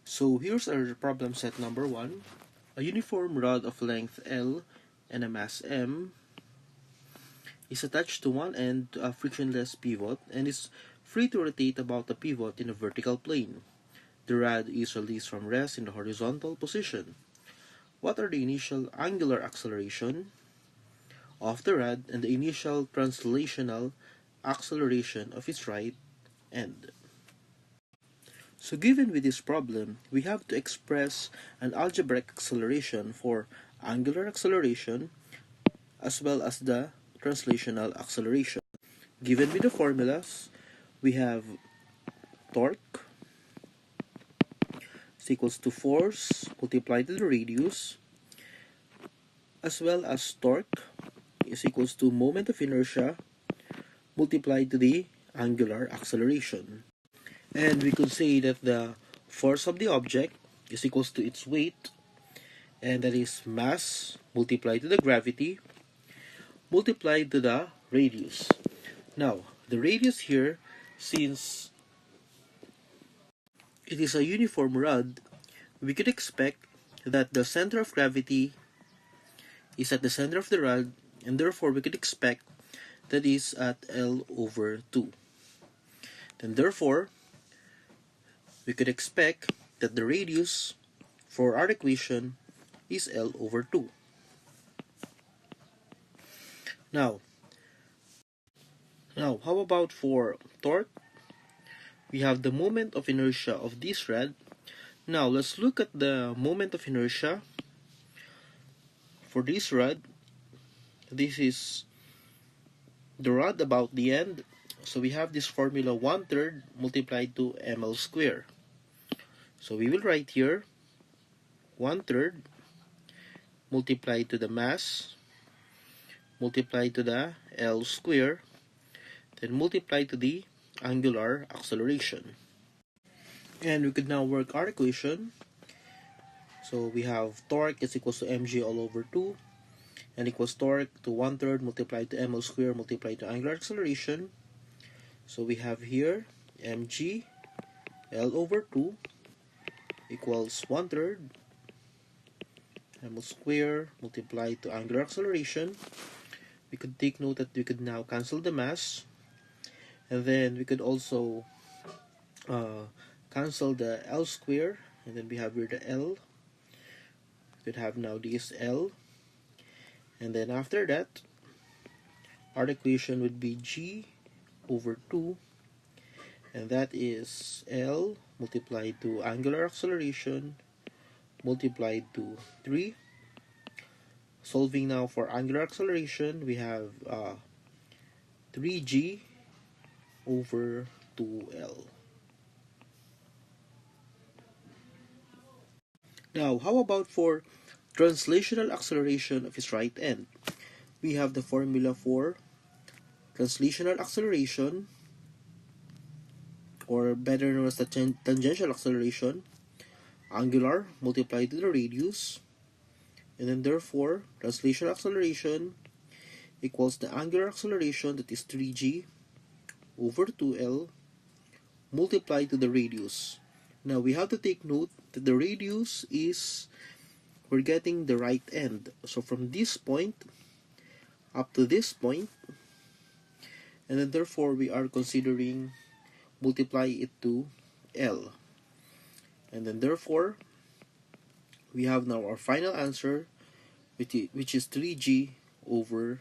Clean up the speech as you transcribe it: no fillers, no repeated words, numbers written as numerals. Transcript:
So here's our problem set number 1. A uniform rod of length L and a mass M is attached to one end to a frictionless pivot and is free to rotate about the pivot in a vertical plane. The rod is released from rest in the horizontal position. What are the initial angular acceleration of the rod and the initial translational acceleration of its right end? So given with this problem, we have to express an algebraic acceleration for angular acceleration as well as the translational acceleration. Given with the formulas, we have torque is equals to force multiplied to the radius, as well as torque is equals to moment of inertia multiplied to the angular acceleration. And we could say that the force of the object is equals to its weight, and that is mass multiplied to the gravity multiplied to the radius. Now, the radius here, since it is a uniform rod, we could expect that the center of gravity is at the center of the rod, and therefore we could expect that is at L over 2. Then therefore, we could expect that the radius for our equation is L over 2. Now, how about for torque? We have the moment of inertia of this rod. Now, let's look at the moment of inertia for this rod. This is the rod about the end. So we have this formula 1/3 multiplied to ml square. So we will write here 1/3 multiplied to the mass multiplied to the L square, then multiplied to the angular acceleration. And we could now work our equation. So we have torque is equals to mg all over 2 and equals torque to 1/3 multiplied to ml square multiplied to angular acceleration. So we have here mg L over 2 equals 1/3 ml square multiplied to angular acceleration. We could take note that we could now cancel the mass, and then we could also cancel the L square, and then we have here the L. We could have now this L, and then after that our equation would be G over 2, and that is L multiplied to angular acceleration multiplied to 3. Solving now for angular acceleration, we have 3g over 2l. Now, how about for translational acceleration of its right end? We have the formula for translational acceleration, or better known as the tangential acceleration, angular multiplied to the radius, and then therefore translational acceleration equals the angular acceleration, that is 3g over 2l multiplied to the radius. Now we have to take note that the radius is, we're getting the right end. So from this point up to this point, and then therefore we are considering multiply it to L. And then therefore we have now our final answer, which is 3g over